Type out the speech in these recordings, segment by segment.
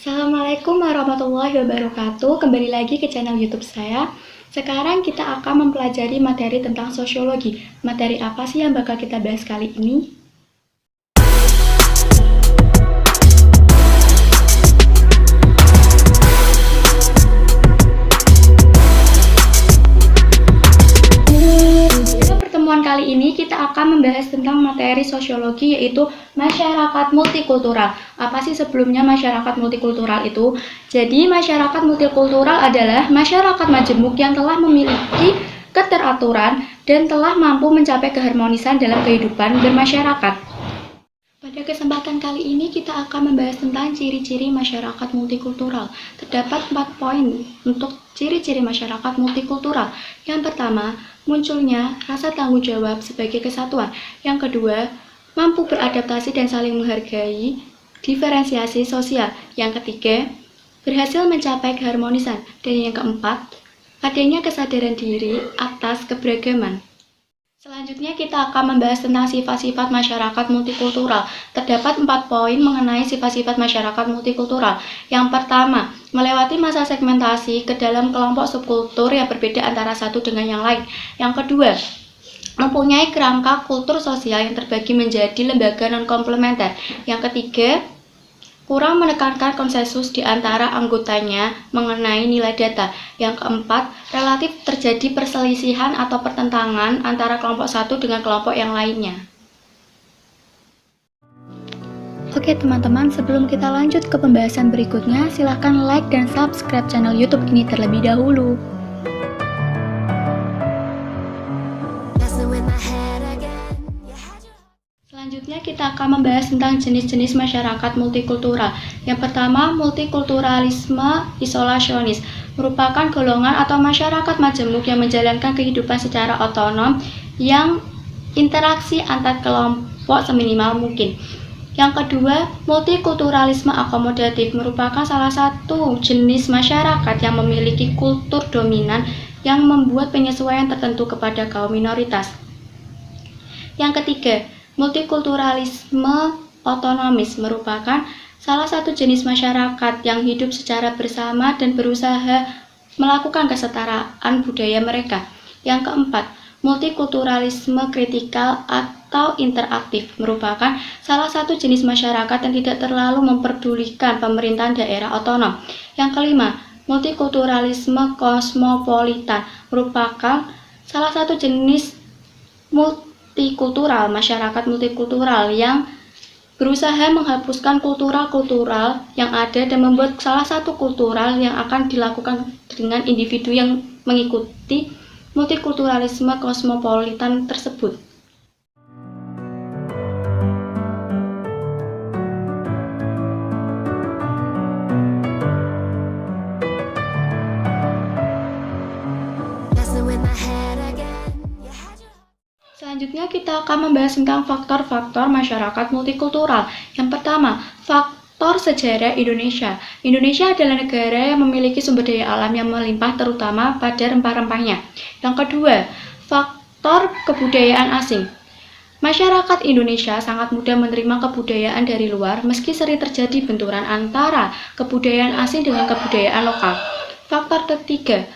Assalamualaikum warahmatullahi wabarakatuh. Kembali lagi ke channel YouTube saya. Sekarang kita akan mempelajari materi tentang sosiologi. Materi apa sih yang bakal kita bahas kali ini? Kali ini kita akan membahas tentang materi sosiologi, yaitu masyarakat multikultural. Apa sih sebelumnya masyarakat multikultural itu? Jadi masyarakat multikultural adalah masyarakat majemuk yang telah memiliki keteraturan dan telah mampu mencapai keharmonisan dalam kehidupan bermasyarakat. Pada kesempatan kali ini kita akan membahas tentang ciri-ciri masyarakat multikultural. Terdapat 4 poin untuk ciri-ciri masyarakat multikultural. Yang pertama, munculnya rasa tanggung jawab sebagai kesatuan. Yang kedua, mampu beradaptasi dan saling menghargai, diferensiasi sosial. Yang ketiga, berhasil mencapai keharmonisan. Dan yang keempat, adanya kesadaran diri atas keberagaman. Selanjutnya kita akan membahas tentang sifat-sifat masyarakat multikultural. Terdapat 4 poin mengenai sifat-sifat masyarakat multikultural. Yang pertama, melewati masa segmentasi ke dalam kelompok subkultur yang berbeda antara satu dengan yang lain. Yang kedua, mempunyai kerangka kultur sosial yang terbagi menjadi lembaga non-komplementer. Yang ketiga, kurang menekankan konsensus di antara anggotanya mengenai nilai data. Yang keempat, relatif terjadi perselisihan atau pertentangan antara kelompok satu dengan kelompok yang lainnya. Oke teman-teman, sebelum kita lanjut ke pembahasan berikutnya, silahkan like dan subscribe channel YouTube ini terlebih dahulu. Selanjutnya kita akan membahas tentang jenis-jenis masyarakat multikultural. Yang pertama, multikulturalisme isolasionis merupakan golongan atau masyarakat majemuk yang menjalankan kehidupan secara otonom yang interaksi antar kelompok seminimal mungkin. Yang kedua, multikulturalisme akomodatif merupakan salah satu jenis masyarakat yang memiliki kultur dominan yang membuat penyesuaian tertentu kepada kaum minoritas. Yang ketiga, multikulturalisme otonomis merupakan salah satu jenis masyarakat yang hidup secara bersama dan berusaha melakukan kesetaraan budaya mereka. Yang keempat, multikulturalisme kritikal atau interaktif merupakan salah satu jenis masyarakat yang tidak terlalu memperdulikan pemerintahan daerah otonom. Yang kelima, multikulturalisme kosmopolitan merupakan salah satu jenis masyarakat multikultural yang berusaha menghapuskan kultural yang ada dan membuat salah satu kultural yang akan dilakukan dengan individu yang mengikuti multikulturalisme kosmopolitan tersebut. Selanjutnya kita akan membahas tentang faktor-faktor masyarakat multikultural. Yang pertama, faktor sejarah Indonesia. Indonesia adalah negara yang memiliki sumber daya alam yang melimpah terutama pada rempah-rempahnya. Yang kedua, faktor kebudayaan asing. Masyarakat Indonesia sangat mudah menerima kebudayaan dari luar meski sering terjadi benturan antara kebudayaan asing dengan kebudayaan lokal. Faktor ketiga,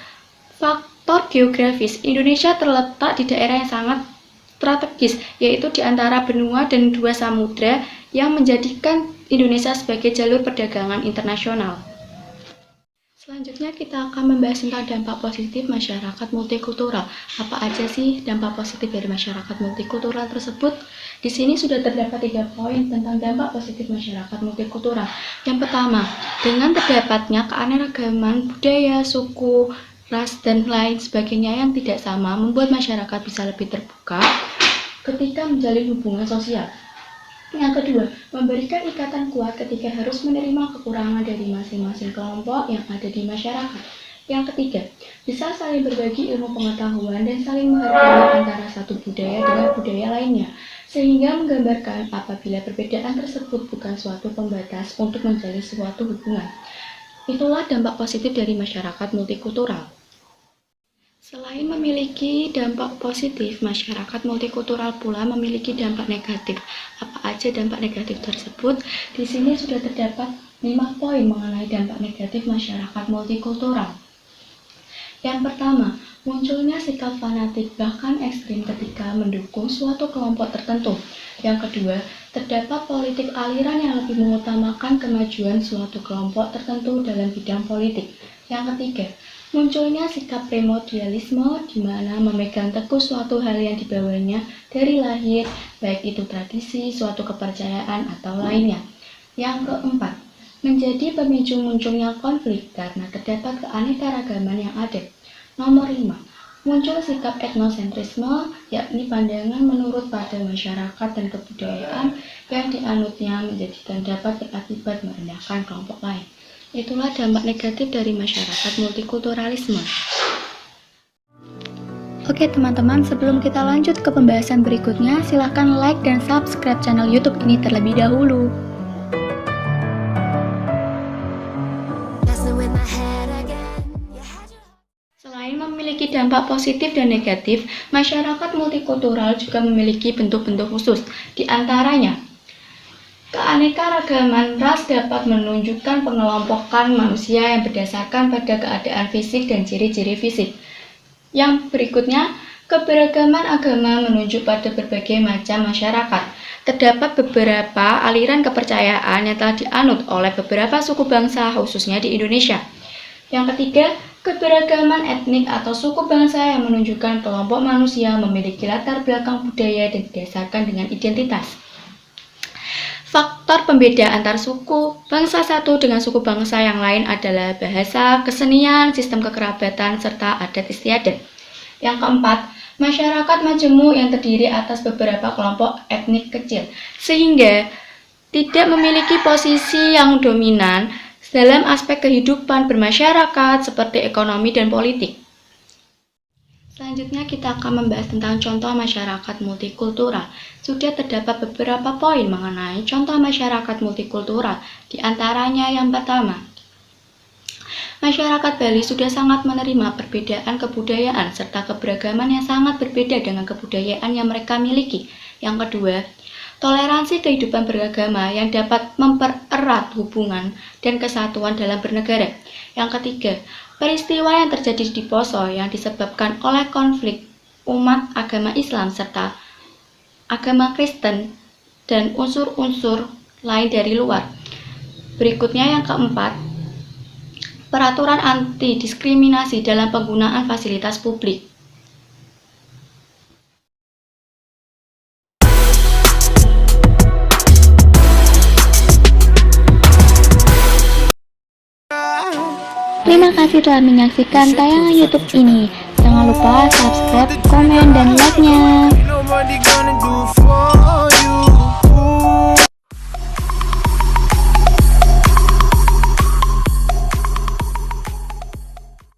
faktor geografis. Indonesia terletak di daerah yang sangat strategis, yaitu di antara benua dan 2 samudra yang menjadikan Indonesia sebagai jalur perdagangan internasional. Selanjutnya kita akan membahas tentang dampak positif masyarakat multikultural. Apa aja sih dampak positif dari masyarakat multikultural tersebut? Di sini sudah terdapat 3 poin tentang dampak positif masyarakat multikultural. Yang pertama, dengan terdapatnya keanekaragaman budaya, suku, ras, dan lain sebagainya yang tidak sama membuat masyarakat bisa lebih terbuka ketika menjalin hubungan sosial. Yang kedua, memberikan ikatan kuat ketika harus menerima kekurangan dari masing-masing kelompok yang ada di masyarakat. Yang ketiga, bisa saling berbagi ilmu pengetahuan dan saling menghargai antara satu budaya dengan budaya lainnya, sehingga menggambarkan apabila perbedaan tersebut bukan suatu pembatas untuk menjalin suatu hubungan. Itulah dampak positif dari masyarakat multikultural. Selain memiliki dampak positif, masyarakat multikultural pula memiliki dampak negatif. Apa aja dampak negatif tersebut? Di sini sudah terdapat 5 poin mengenai dampak negatif masyarakat multikultural. Yang pertama, munculnya sikap fanatik bahkan ekstrim ketika mendukung suatu kelompok tertentu. Yang kedua, terdapat politik aliran yang lebih mengutamakan kemajuan suatu kelompok tertentu dalam bidang politik. Yang ketiga, munculnya sikap primordialisme di mana memegang teguh suatu hal yang dibawanya dari lahir, baik itu tradisi, suatu kepercayaan, atau lainnya. Yang keempat, menjadi pemicu munculnya konflik karena terdapat keanekaragaman yang ada. Nomor 5, muncul sikap etnosentrisme, yakni pandangan menurut pada masyarakat dan kebudayaan yang dianutnya menjadikan dapat berakibat merendahkan kelompok lain. Itulah dampak negatif dari masyarakat multikulturalisme. Oke teman-teman, sebelum kita lanjut ke pembahasan berikutnya, silahkan like dan subscribe channel YouTube ini terlebih dahulu. Selain memiliki dampak positif dan negatif, masyarakat multikultural juga memiliki bentuk-bentuk khusus. Di antaranya, keanekaragaman ras dapat menunjukkan pengelompokan manusia yang berdasarkan pada keadaan fisik dan ciri-ciri fisik. Yang berikutnya, keberagaman agama menunjuk pada berbagai macam masyarakat. Terdapat beberapa aliran kepercayaan yang telah dianut oleh beberapa suku bangsa, khususnya di Indonesia. Yang ketiga, keberagaman etnik atau suku bangsa yang menunjukkan kelompok manusia memiliki latar belakang budaya dan didasarkan dengan identitas. Faktor pembeda antar suku bangsa satu dengan suku bangsa yang lain adalah bahasa, kesenian, sistem kekerabatan, serta adat istiadat. Yang keempat, masyarakat majemuk yang terdiri atas beberapa kelompok etnik kecil, sehingga tidak memiliki posisi yang dominan dalam aspek kehidupan bermasyarakat seperti ekonomi dan politik. Selanjutnya kita akan membahas tentang contoh masyarakat multikultural. Sudah terdapat beberapa poin mengenai contoh masyarakat multikultural. Di antaranya yang pertama, masyarakat Bali sudah sangat menerima perbedaan kebudayaan serta keberagaman yang sangat berbeda dengan kebudayaan yang mereka miliki. Yang kedua, toleransi kehidupan beragama yang dapat mempererat hubungan dan kesatuan dalam bernegara. Yang ketiga, peristiwa yang terjadi di Poso yang disebabkan oleh konflik umat agama Islam serta agama Kristen dan unsur-unsur lain dari luar. Berikutnya yang keempat, peraturan anti diskriminasi dalam penggunaan fasilitas publik. Terima kasih telah menyaksikan tayangan YouTube ini. Jangan lupa subscribe, komen, dan like-nya.